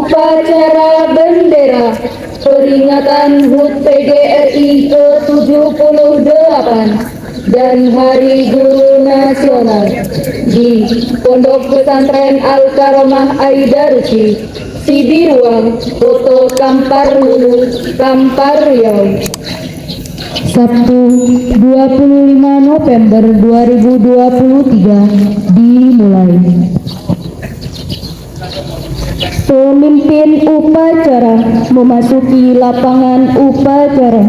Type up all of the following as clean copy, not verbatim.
upacara bendera peringatan HUT PGRI ke-78 dan Hari Guru Nasional di Pondok Pesantren Al-Karomah Aidarusi, Sibiruang, Kota Kampar Hulu, Kampar Riau. Sabtu 25 November 2023 dimulai. Pemimpin upacara memasuki lapangan upacara.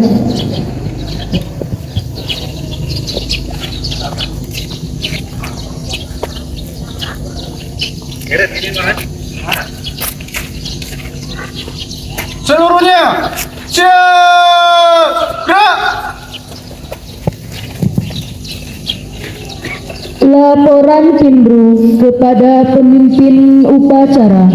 Seluruhnya siap, gerak. Laporan Kindru kepada pemimpin upacara.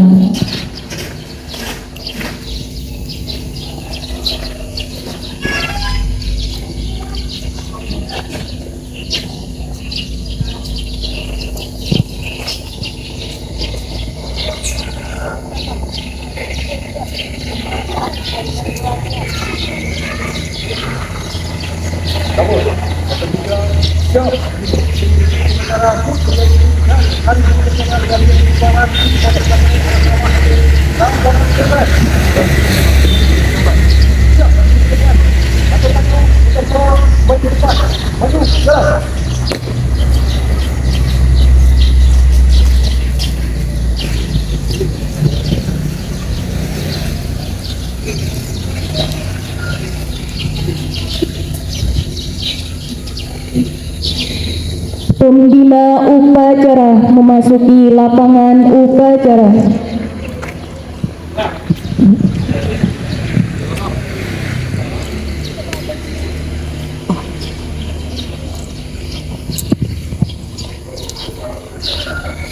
Pembina upacara memasuki lapangan upacara.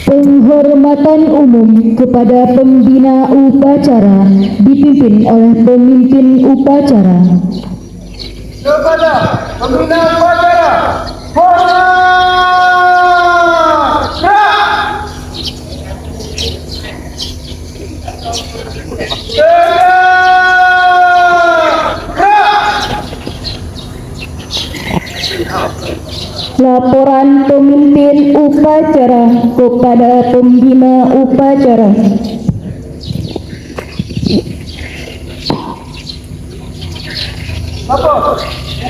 Penghormatan umum kepada pembina upacara dipimpin oleh pemimpin upacara. Kepada pembina upacara, hormat, gerak. Laporan pemimpin upacara kepada pembina upacara. Lapor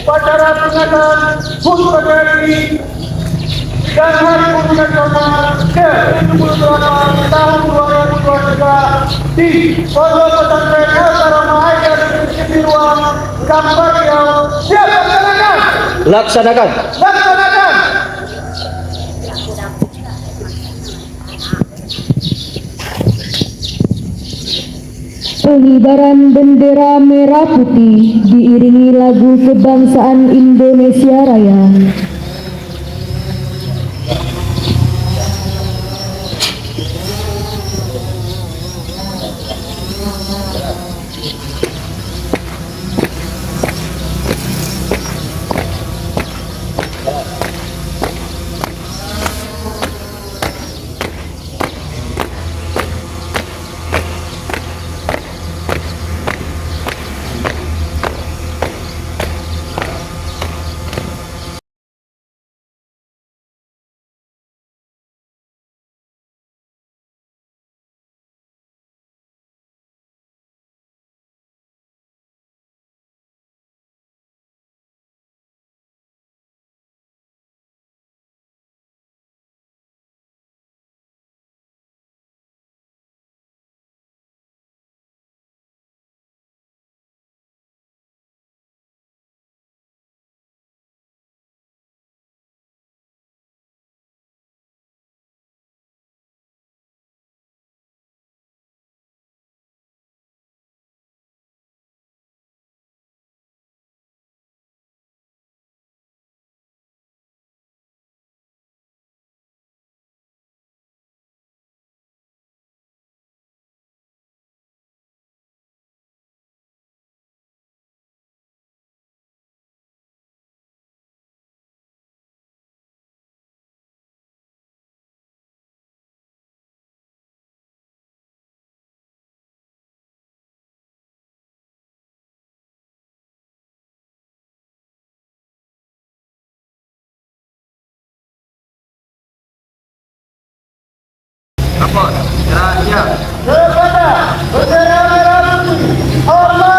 upacara peringatan HUT PGRI dan Hari Guru Nasional ke-78 tahun 2023 di Pondok Pesantren Al-Karomah Aidarusi, Sibiruang, Kampar Riau. Siap laksanakan. Laksanakan. Laksanakan. Pengibaran bendera merah putih diiringi lagu kebangsaan Indonesia Raya. Rapor. Siap. Kepada bendera merah putih. Hormat.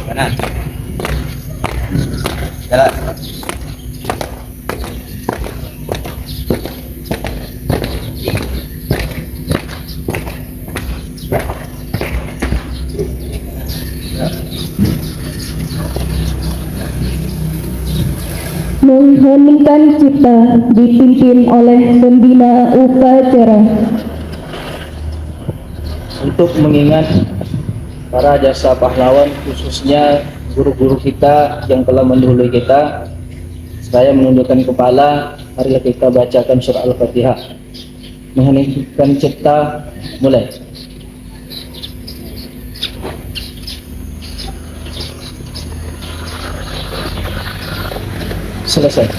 Kanan. Jalan. Mengheningkan cipta dipimpin oleh pembina upacara. Untuk mengingat para jasa pahlawan, khususnya guru-guru kita yang telah mendahului kita, saya menundukkan kepala. Marilah kita bacakan surah Al-Fatihah. Mengheningkan cipta, mulai. Selesai.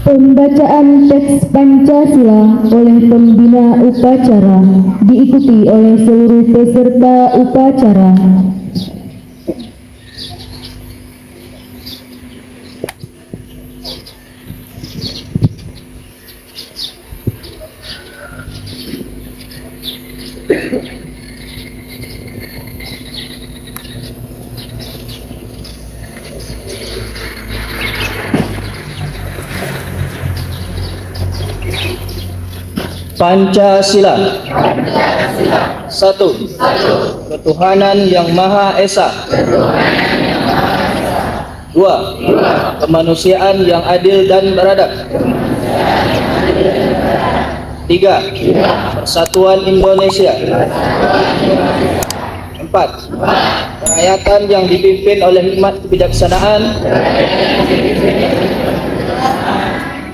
Pembacaan teks Pancasila oleh pembina upacara diikuti oleh seluruh peserta upacara. Pancasila. Satu. Ketuhanan yang Maha Esa. 2. Kemanusiaan yang adil dan beradab. 3. Persatuan Indonesia. 4. Kerakyatan yang dipimpin oleh hikmat kebijaksanaan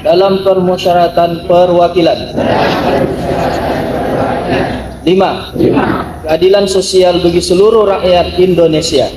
dalam permusyawaratan perwakilan. 5. Keadilan sosial bagi seluruh rakyat Indonesia.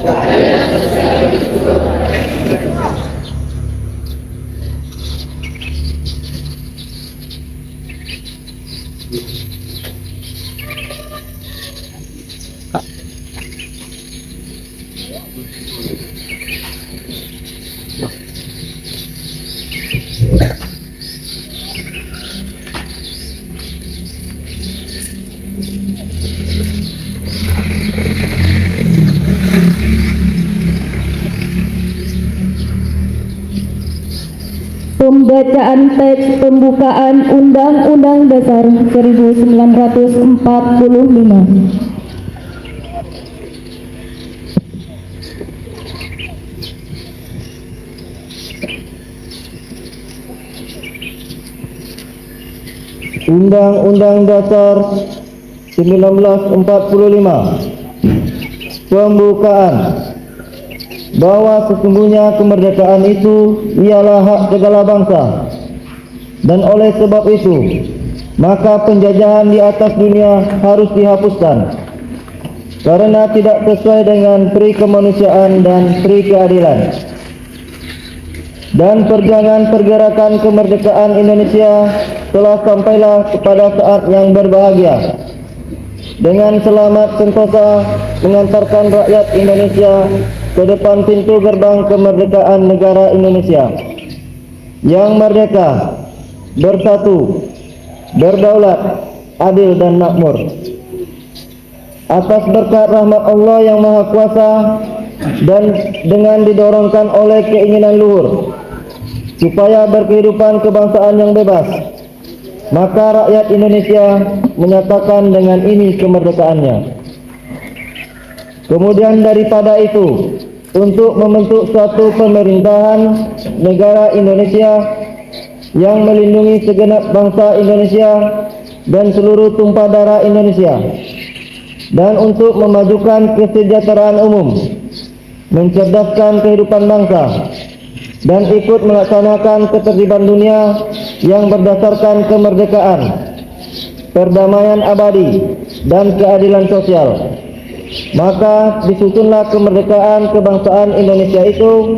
Pembacaan teks pembukaan Undang-Undang Dasar 1945. Undang-Undang Dasar 1945. Pembukaan. Bahwa sesungguhnya kemerdekaan itu ialah hak segala bangsa, dan oleh sebab itu maka penjajahan di atas dunia harus dihapuskan karena tidak sesuai dengan pri kemanusiaan dan pri keadilan. Dan perjuangan pergerakan kemerdekaan Indonesia telah sampailah kepada saat yang berbahagia, dengan selamat sentosa mengantarkan rakyat Indonesia ke depan pintu gerbang kemerdekaan negara Indonesia yang merdeka, bersatu, berdaulat, adil dan makmur. Atas berkat rahmat Allah yang Maha Kuasa dan dengan didorongkan oleh keinginan luhur supaya berkehidupan kebangsaan yang bebas, maka rakyat Indonesia menyatakan dengan ini kemerdekaannya. Kemudian daripada itu, untuk membentuk suatu pemerintahan negara Indonesia yang melindungi segenap bangsa Indonesia dan seluruh tumpah darah Indonesia, dan untuk memajukan kesejahteraan umum, mencerdaskan kehidupan bangsa, dan ikut melaksanakan ketertiban dunia yang berdasarkan kemerdekaan, perdamaian abadi, dan keadilan sosial. Maka disusunlah kemerdekaan kebangsaan Indonesia itu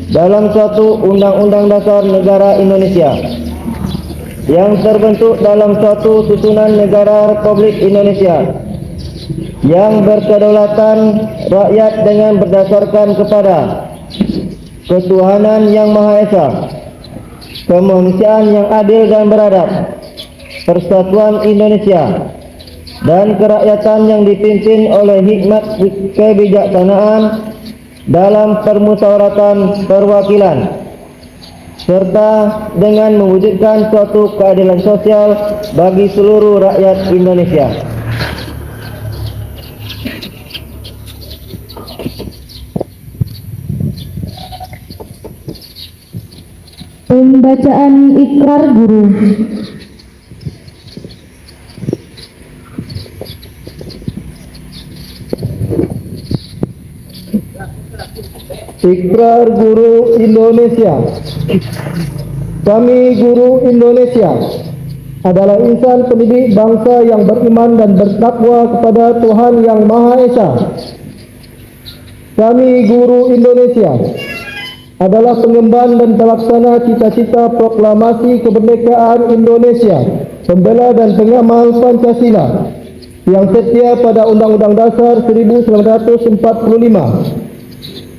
dalam suatu Undang-Undang Dasar Negara Indonesia yang terbentuk dalam suatu susunan negara Republik Indonesia yang berkedaulatan rakyat dengan berdasarkan kepada ketuhanan yang Maha Esa, kemanusiaan yang adil dan beradab, persatuan Indonesia, dan kerakyatan yang dipimpin oleh hikmat kebijaksanaan dalam permusyawaratan perwakilan, serta dengan mewujudkan suatu keadilan sosial bagi seluruh rakyat Indonesia. Pembacaan ikrar guru. Ikrar Guru Indonesia. Kami guru Indonesia adalah insan pendidik bangsa yang beriman dan bertakwa kepada Tuhan yang Maha Esa. Kami guru Indonesia adalah pengemban dan pelaksana cita-cita proklamasi kemerdekaan Indonesia, pembela dan pengamal Pancasila yang setia pada Undang-Undang Dasar 1945.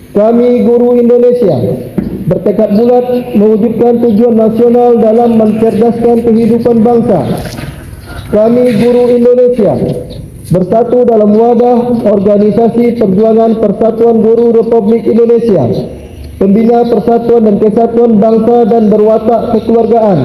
Kami guru Indonesia bertekad bulat mewujudkan tujuan nasional dalam mencerdaskan kehidupan bangsa. Kami guru Indonesia bersatu dalam wadah organisasi perjuangan Persatuan Guru Republik Indonesia, pembina persatuan dan kesatuan bangsa dan berwatak kekeluargaan.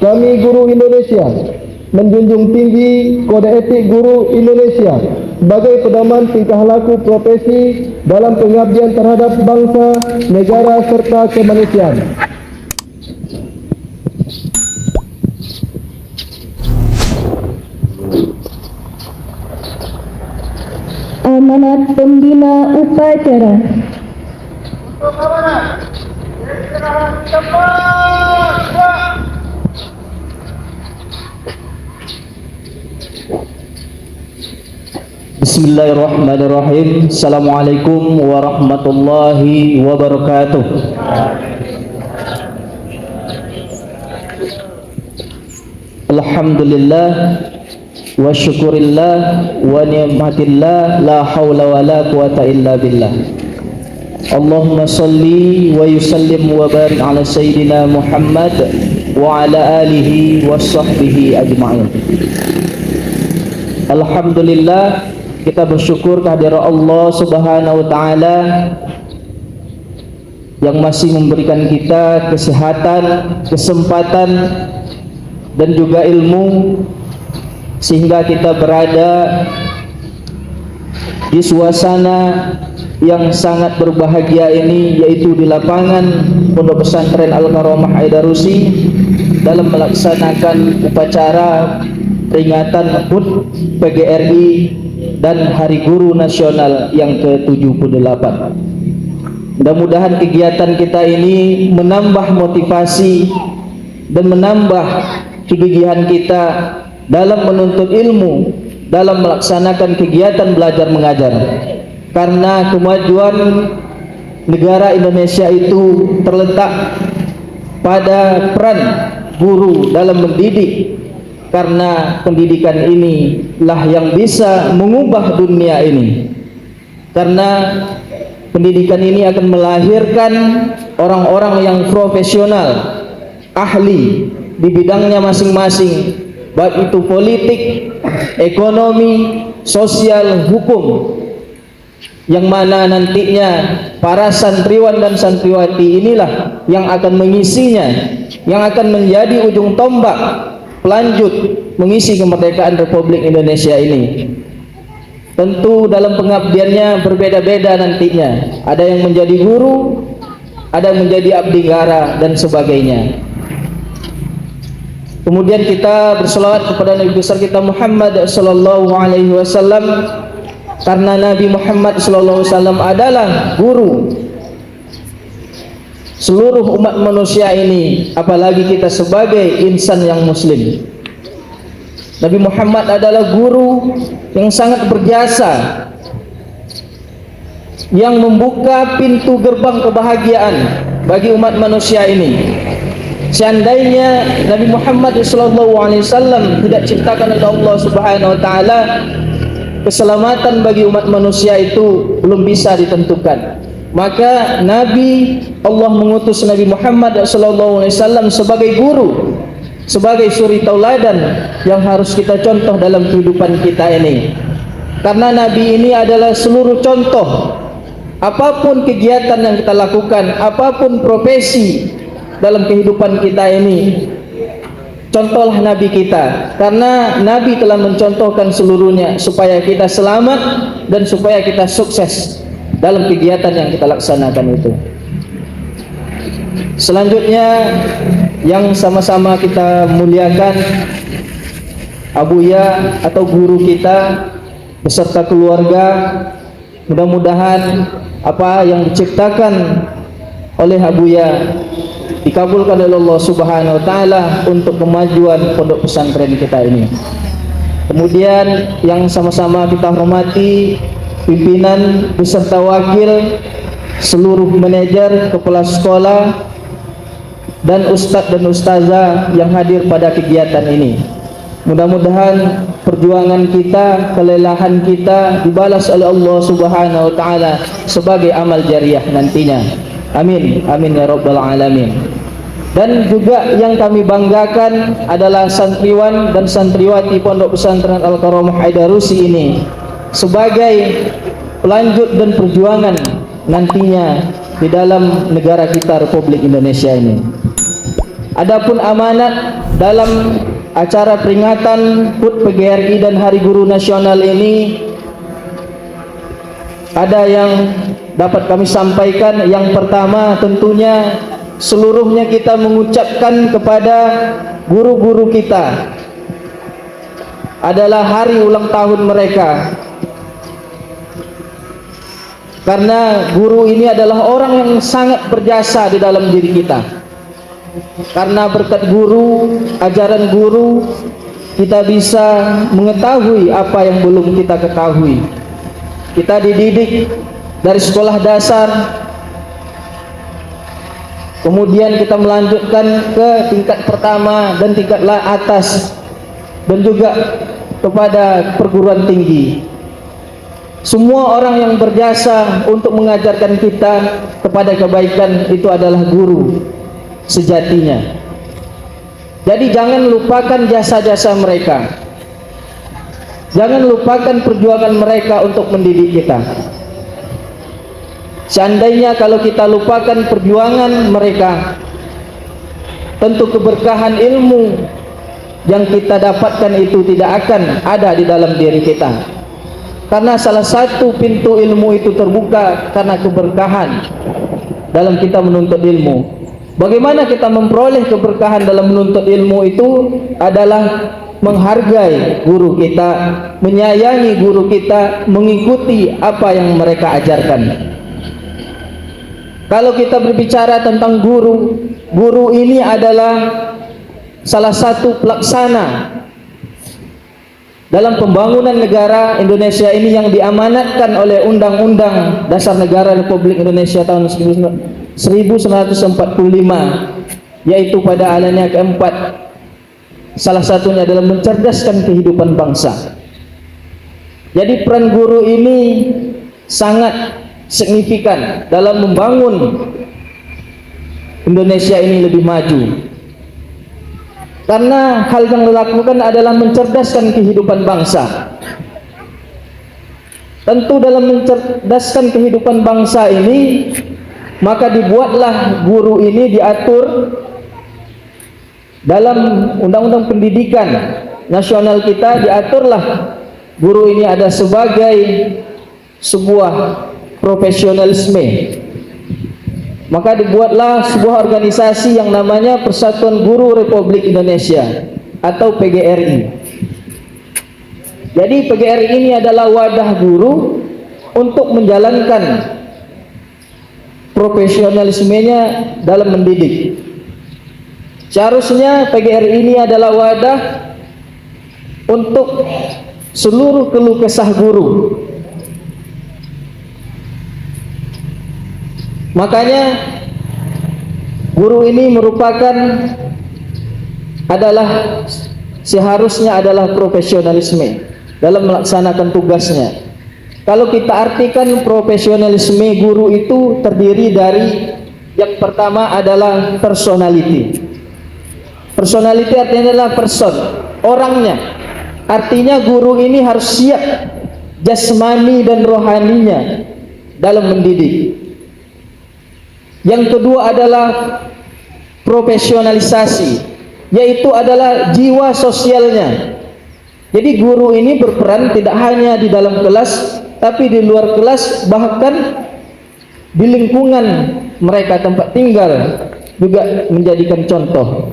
Kami guru Indonesia menjunjung tinggi kode etik guru Indonesia sebagai pedoman tingkah laku profesi dalam pengabdian terhadap bangsa, negara, serta kemanusiaan. Amanat Pembina Upacara. Bismillahirrahmanirrahim. Assalamualaikum warahmatullahi wabarakatuh. Alhamdulillah wa syukurillah wa ni'matillah, la hawla wa la quwata illa billah. Allahumma salli wa yusallim wa barik ala sayyidina Muhammad wa ala alihi wa sahbihi ajma'in. Alhamdulillah, kita bersyukur kehadirat Allah Subhanahu wa taala yang masih memberikan kita kesehatan, kesempatan dan juga ilmu sehingga kita berada di suasana yang sangat berbahagia ini, yaitu di lapangan Pondok Pesantren Al-Karamah Aidarusi dalam melaksanakan upacara peringatan HUT PGRI dan Hari Guru Nasional yang ke-78. Mudah-mudahan kegiatan kita ini menambah motivasi dan menambah kegigihan kita dalam menuntut ilmu, dalam melaksanakan kegiatan belajar mengajar. Karena kemajuan negara Indonesia itu terletak pada peran guru dalam mendidik, karena pendidikan inilah yang bisa mengubah dunia ini. Karena pendidikan ini akan melahirkan orang-orang yang profesional, ahli di bidangnya masing-masing, baik itu politik, ekonomi, sosial, hukum, yang mana nantinya para santriwan dan santriwati inilah yang akan mengisinya, yang akan menjadi ujung tombak pelanjut mengisi kemerdekaan Republik Indonesia ini. Tentu dalam pengabdiannya berbeda-beda nantinya. Ada yang menjadi guru, ada yang menjadi abdi negara dan sebagainya. Kemudian kita berselawat kepada Nabi besar kita Muhammad sallallahu alaihi wasallam, karena Nabi Muhammad sallallahu alaihi wasallam adalah guru seluruh umat manusia ini, apalagi kita sebagai insan yang muslim. Nabi Muhammad adalah guru yang sangat berjasa, yang membuka pintu gerbang kebahagiaan bagi umat manusia ini. Seandainya Nabi Muhammad SAW tidak ciptakan oleh Allah Subhanahu wa taala, keselamatan bagi umat manusia itu belum bisa ditentukan. Maka Nabi, Allah mengutus Nabi Muhammad SAW sebagai guru, sebagai suri tauladan yang harus kita contoh dalam kehidupan kita ini. Karena Nabi ini adalah seluruh contoh. Apapun kegiatan yang kita lakukan, apapun profesi dalam kehidupan kita ini, contohlah Nabi kita. Karena Nabi telah mencontohkan seluruhnya supaya kita selamat dan supaya kita sukses dalam kegiatan yang kita laksanakan itu. Selanjutnya yang sama-sama kita muliakan, Abuya atau guru kita beserta keluarga, mudah-mudahan apa yang diciptakan oleh Abuya dikabulkan oleh Allah Subhanahu wa taala untuk kemajuan pondok pesantren kita ini. Kemudian yang sama-sama kita hormati pimpinan beserta wakil, seluruh manajer, kepala sekolah, dan ustadz dan ustazah yang hadir pada kegiatan ini. Mudah-mudahan perjuangan kita, kelelahan kita dibalas oleh Allah Subhanahu wa taala sebagai amal jariah nantinya. Amin, amin ya rabbal alamin. Dan juga yang kami banggakan adalah santriwan dan santriwati Pondok Pesantren Al-Karamah Aidarusi ini sebagai pelanjut dan perjuangan nantinya di dalam negara kita Republik Indonesia ini. Adapun amanat dalam acara peringatan HUT PGRI dan Hari Guru Nasional ini ada yang dapat kami sampaikan. Yang pertama, tentunya seluruhnya kita mengucapkan kepada guru-guru kita, adalah hari ulang tahun mereka. Karena guru ini adalah orang yang sangat berjasa di dalam diri kita. Karena berkat guru, ajaran guru, kita bisa mengetahui apa yang belum kita ketahui. Kita dididik dari sekolah dasar, kemudian kita melanjutkan ke tingkat pertama dan tingkat atas, dan juga kepada perguruan tinggi. Semua orang yang berjasa untuk mengajarkan kita kepada kebaikan itu adalah guru sejatinya. Jadi jangan lupakan jasa-jasa mereka. Jangan lupakan perjuangan mereka untuk mendidik kita. Seandainya kalau kita lupakan perjuangan mereka, tentu keberkahan ilmu yang kita dapatkan itu tidak akan ada di dalam diri kita. Karena salah satu pintu ilmu itu terbuka karena keberkahan dalam kita menuntut ilmu. Bagaimana kita memperoleh keberkahan dalam menuntut ilmu itu adalah menghargai guru kita, menyayangi guru kita, mengikuti apa yang mereka ajarkan. Kalau kita berbicara tentang guru, guru ini adalah salah satu pelaksana dalam pembangunan negara Indonesia ini yang diamanatkan oleh Undang-Undang Dasar Negara Republik Indonesia tahun 1945, yaitu pada alinea keempat, salah satunya adalah mencerdaskan kehidupan bangsa. Jadi peran guru ini sangat signifikan dalam membangun Indonesia ini lebih maju. Karena hal yang dilakukan adalah mencerdaskan kehidupan bangsa. Tentu dalam mencerdaskan kehidupan bangsa ini, maka dibuatlah guru ini diatur dalam Undang-Undang Pendidikan Nasional kita. Diaturlah guru ini ada sebagai sebuah profesionalisme. Maka dibuatlah sebuah organisasi yang namanya Persatuan Guru Republik Indonesia atau PGRI. Jadi PGRI ini adalah wadah guru untuk menjalankan profesionalismenya dalam mendidik. Seharusnya PGRI ini adalah wadah untuk seluruh keluh kesah guru. Makanya guru ini merupakan seharusnya adalah profesionalisme dalam melaksanakan tugasnya. Kalau kita artikan profesionalisme guru itu terdiri dari yang pertama adalah personality. Personality artinya adalah person, orangnya. Artinya guru ini harus siap jasmani dan rohaninya dalam mendidik. Yang kedua adalah profesionalisasi, yaitu adalah jiwa sosialnya. Jadi guru ini berperan tidak hanya di dalam kelas, tapi di luar kelas, bahkan di lingkungan mereka tempat tinggal juga menjadikan contoh.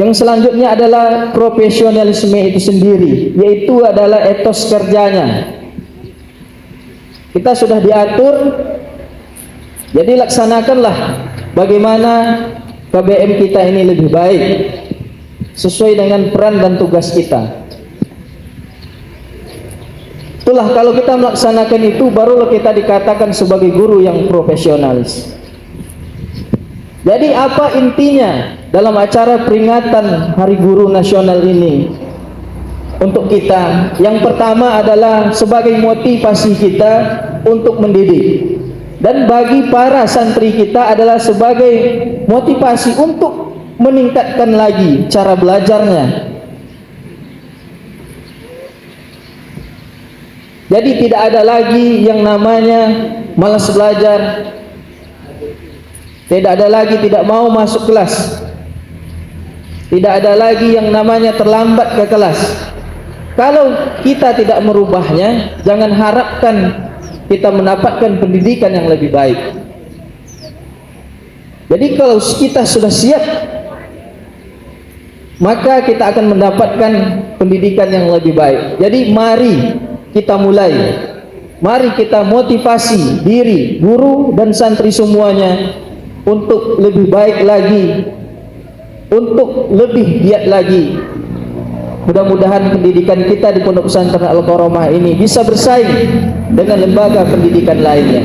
Yang selanjutnya adalah profesionalisme itu sendiri, yaitu adalah etos kerjanya. Kita sudah diatur. Jadi laksanakanlah bagaimana KBM kita ini lebih baik sesuai dengan peran dan tugas kita. Itulah kalau kita melaksanakan itu, barulah kita dikatakan sebagai guru yang profesionalis. Jadi apa intinya dalam acara peringatan Hari Guru Nasional ini untuk kita? Yang pertama adalah sebagai motivasi kita untuk mendidik. Dan bagi para santri kita adalah sebagai motivasi untuk meningkatkan lagi cara belajarnya. Jadi tidak ada lagi yang namanya malas belajar, tidak ada lagi tidak mau masuk kelas, tidak ada lagi yang namanya terlambat ke kelas. Kalau kita tidak merubahnya, jangan harapkan kita mendapatkan pendidikan yang lebih baik. Jadi kalau kita sudah siap, maka kita akan mendapatkan pendidikan yang lebih baik. Jadi mari kita mulai. Mari kita motivasi diri, guru dan santri semuanya untuk lebih baik lagi, untuk lebih giat lagi. Mudah-mudahan pendidikan kita di Pondok Pesantren Al-Karamah ini bisa bersaing dengan lembaga pendidikan lainnya.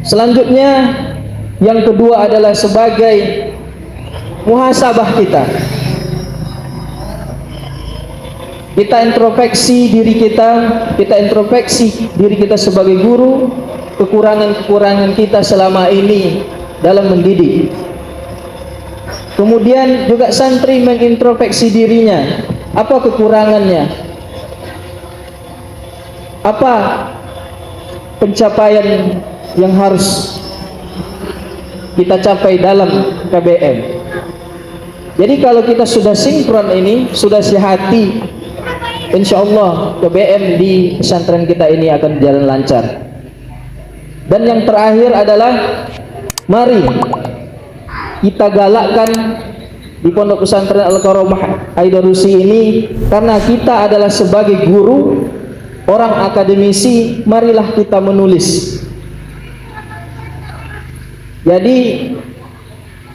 Selanjutnya, yang kedua adalah sebagai muhasabah kita. Kita introspeksi diri kita introspeksi diri kita sebagai guru, kekurangan-kekurangan kita selama ini dalam mendidik. Kemudian juga santri mengintrospeksi dirinya, apa kekurangannya, apa pencapaian yang harus kita capai dalam KBM. Jadi kalau kita sudah sinkron ini, sudah sehati, insya Allah KBM di pesantren kita ini akan jalan lancar. Dan yang terakhir adalah mari kita galakkan di Pondok Pesantren Al-Karamah Aidarusi ini, karena kita adalah sebagai guru, orang akademisi, marilah kita menulis. Jadi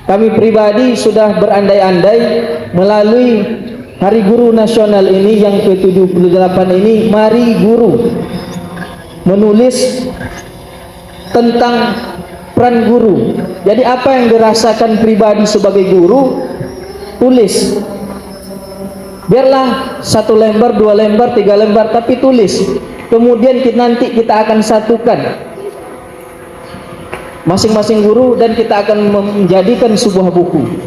kami pribadi sudah berandai-andai melalui Hari Guru Nasional ini yang ke-78 ini, mari guru menulis tentang peran guru. Jadi apa yang dirasakan pribadi sebagai guru, tulis. Biarlah 1 lembar, 2 lembar, 3 lembar, tapi tulis. Kemudian nanti kita akan satukan masing-masing guru dan kita akan menjadikan sebuah buku.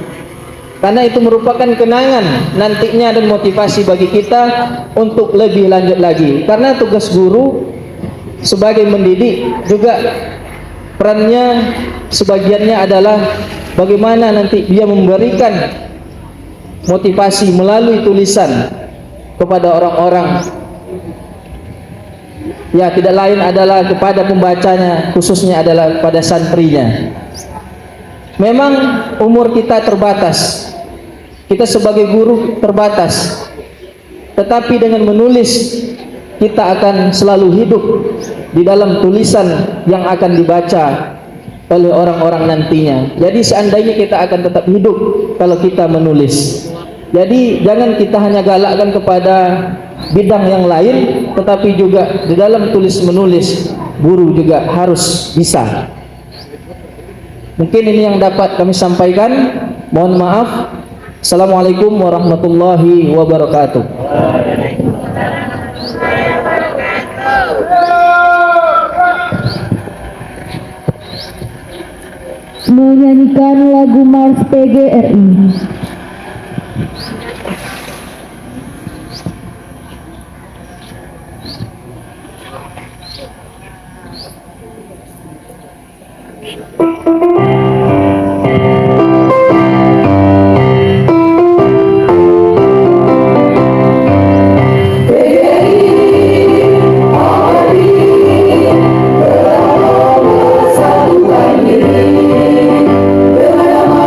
Karena itu merupakan kenangan nantinya dan motivasi bagi kita untuk lebih lanjut lagi. Karena tugas guru sebagai mendidik juga perannya sebagiannya adalah bagaimana nanti dia memberikan motivasi melalui tulisan kepada orang-orang, ya tidak lain adalah kepada pembacanya, khususnya adalah kepada santrinya. Memang umur kita terbatas, kita sebagai guru terbatas, tetapi dengan menulis kita akan selalu hidup di dalam tulisan yang akan dibaca oleh orang-orang nantinya. Jadi seandainya kita akan tetap hidup kalau kita menulis. Jadi jangan kita hanya galakkan kepada bidang yang lain, tetapi juga di dalam tulis menulis guru juga harus bisa. Mungkin ini yang dapat kami sampaikan. Mohon maaf. Assalamualaikum warahmatullahi wabarakatuh. Menyanyikan lagu Mars PGRI. Bersatukan diri, bersama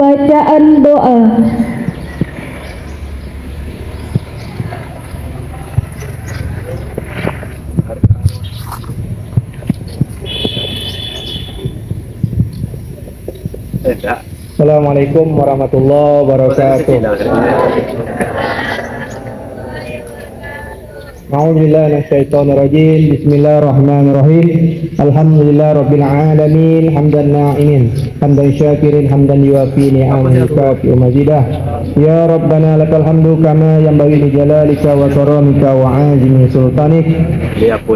bacaan doa. Assalamualaikum warahmatullahi wabarakatuh. A'udzubillahi minasyaitonirrajim. Bismillahirrahmanirrahim. Alhamdulillah rabbil alamin, hamdan na'imin, hamdan syakirin, hamdan yuwafi ni'amahu yukafi mazidah. Ya Rabbana lakal hamdu kama yanbaghi li jalalika wa karamika wa 'azimi sultanik.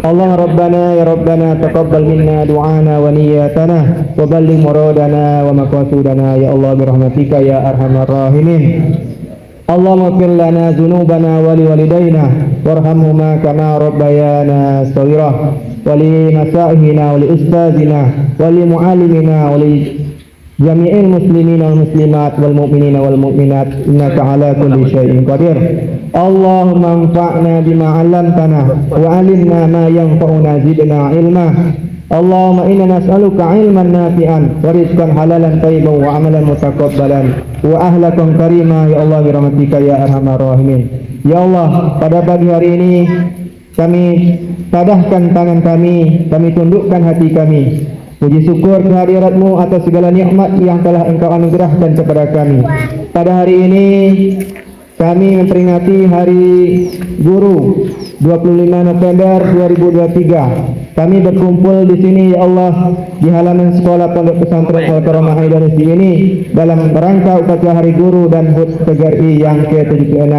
Allah Rabbana ya Rabbana taqabbal minna du'ana wa niyyatana wa balligh muradana wa maqasidana ya Allah birahmatika ya arhamar rahimin. Allahumma fir lana dzunubana wa liwalidayna warhamhuma kama rabbayana shaghira wa li masaihina wa li ustazina wa li muallimina wa li jami'il muslimina wal muslimat wal mu'minina wal mu'minat innaka ala kulli syai'in qadir. Allahumma anfa'na bima 'allamtana wa 'allimna ma yanfa'una zidna ilma. Allahumma inna nas'aluka ilman nafi'an wa rizqan halalan thayyiban wa amalan mutaqabbalan wa ahlakan karima ya Allah birahmatika ya arhamar rahimin. Ya Allah, pada pagi hari ini kami tadahkan tangan kami tundukkan hati kami. Puji syukur kehadirat-Mu atas segala nikmat yang telah Engkau anugerahkan kepada kami. Pada hari ini kami memperingati Hari Guru 25 November 2023. Kami berkumpul di sini ya Allah di halaman sekolah Pondok Pesantren Al-Karamah Haidarus ini dalam rangka upacara Hari Guru dan HUT PGRI yang ke-76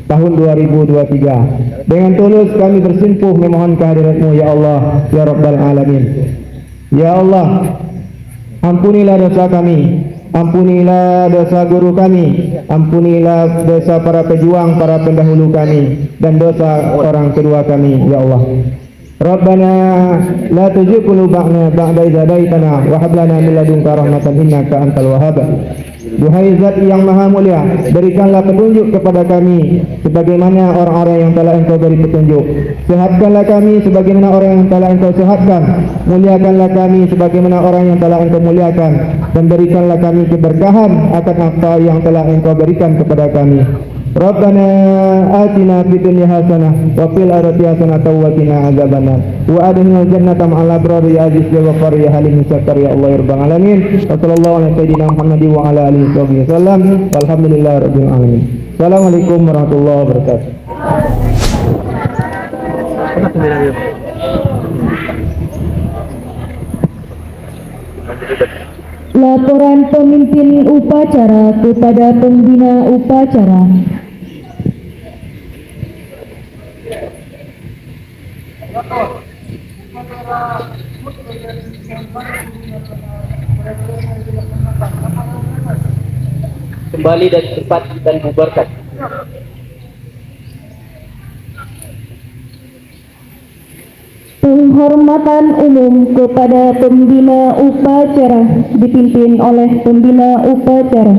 tahun 2023. Dengan tulus kami bersimpuh memohon kehadirat-Mu ya Allah ya Rabbal Alamin. Ya Allah, ampunilah dosa kami, ampunilah dosa guru kami, ampunilah dosa para pejuang, para pendahulu kami, dan dosa orang kedua kami, ya Allah. Rabbana la tuzigh qulubana ba'da idh hadaitana wa hab lana min ladunka rahmatan innaka antal wahhab. Duhai Zat yang Maha Mulia, berikanlah petunjuk kepada kami sebagaimana orang-orang yang telah Engkau beri petunjuk. Sehatkanlah kami sebagaimana orang yang telah Engkau sehatkan. Muliakanlah kami sebagaimana orang yang telah Engkau muliakan, dan berikanlah kami keberkahan akan apa yang telah Engkau berikan kepada kami. Rabbana atina fid dunya hasanah wa fil akhirati hasanah wa qina adzabannar wa adkhilna jannata ma'al abrar ya aziz ya ghafar ya halim syakar ya Allah ya rabbal alamin. Wassallallahu ala sayyidina Muhammad wa ala alihi wasallam. Walhamdulillahirabbil alamin. Assalamualaikum warahmatullahi wabarakatuh. Laporan pemimpin upacara kepada pembina upacara. Kembali dari tempat dan bubarkan. Penghormatan umum kepada pembina upacara dipimpin oleh pembina upacara.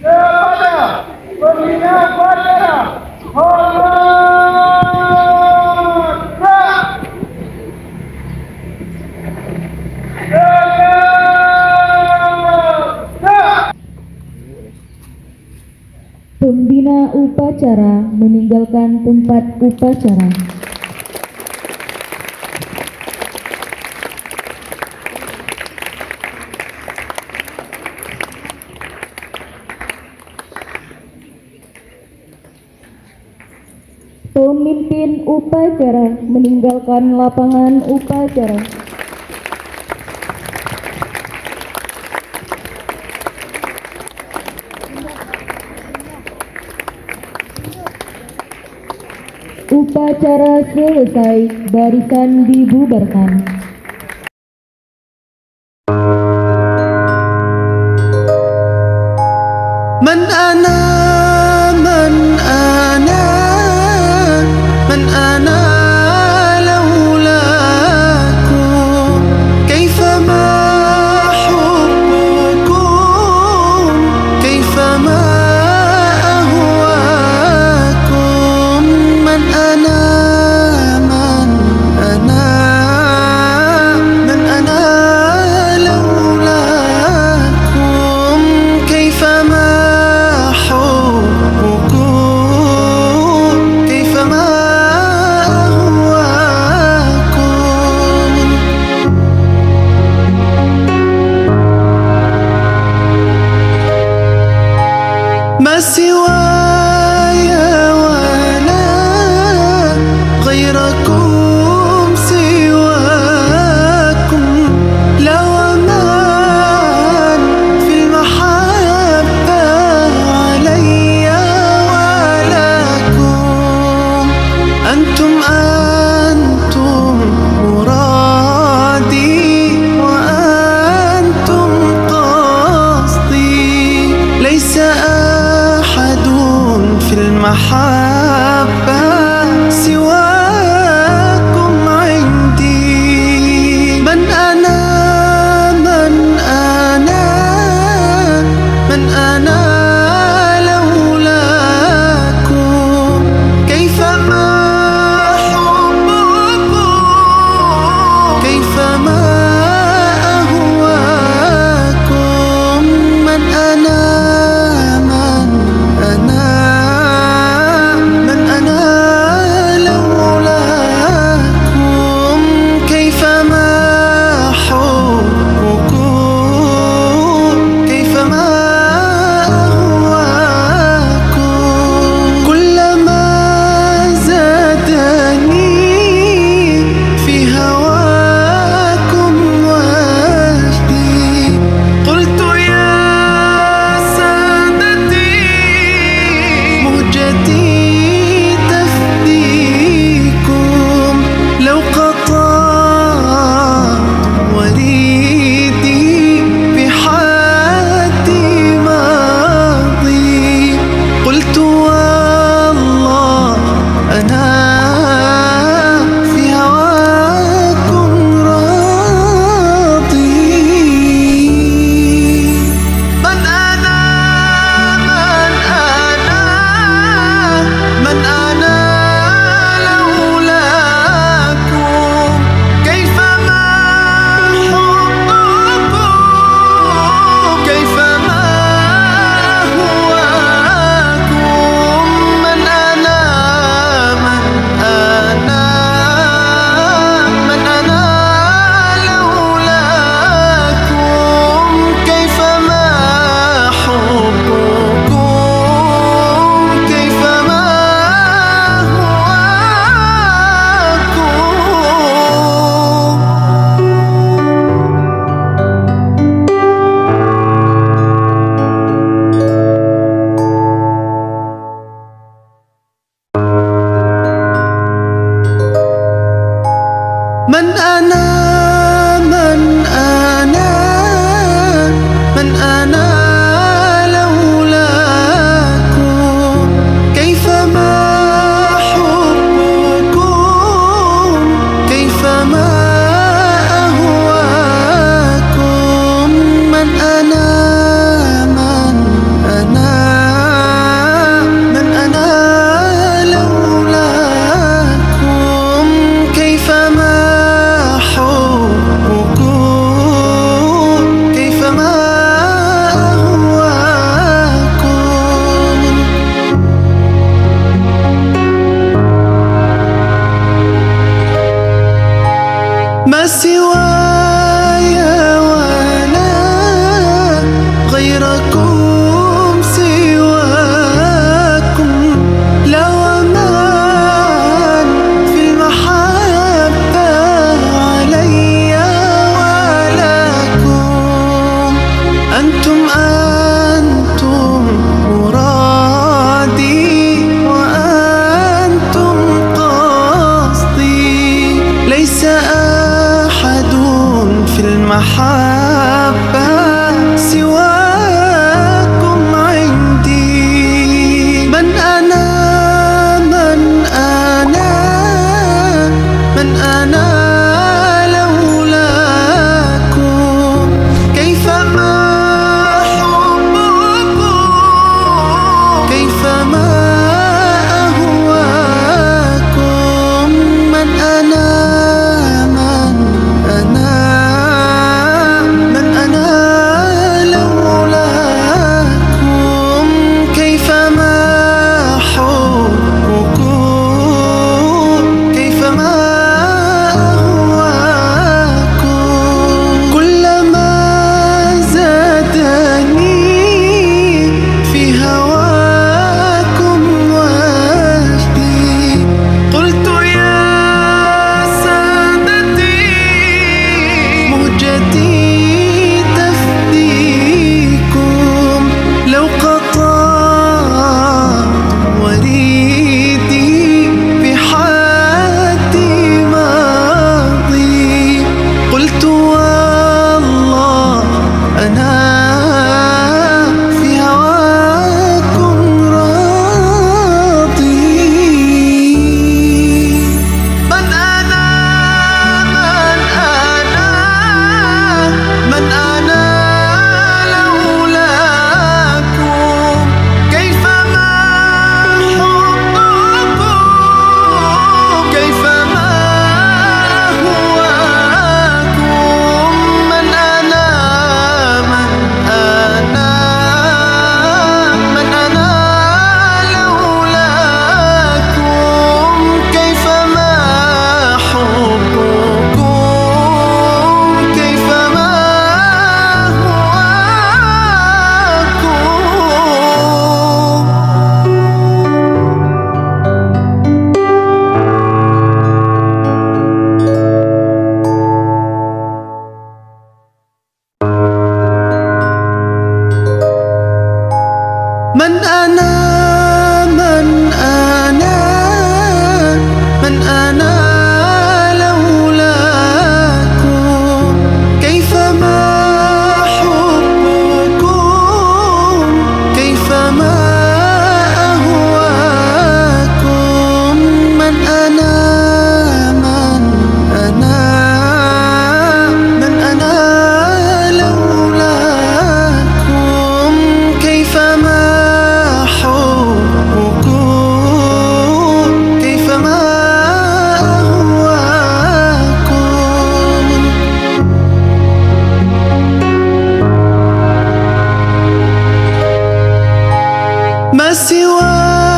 Kepada pembina upacara, hormat. Pembina upacara meninggalkan tempat upacara. Pemimpin upacara meninggalkan lapangan upacara. Upacara selesai, barisan dibubarkan. Man ana man ana man ana laulakum kayfama hubbukum kayfama ahwakum man ana man ana man ana laulakum kayfa ما سواي ولا غيركم سواكم لا ومان في المحبة علي ولكم أنتم مرادي وأنتم قصدي ليس أحد في المحبة سواكم عندي من أنا من أنا من أنا لولاكم كيفما حبكم كيفما أهواكم من أنا من أنا من أنا من أنا من أنا لولاكم كيفما حبكم كيفما أهواكم من أنا من أنا من أنا لولاكم كيفما حبكم كيفما أهواكم ما سوى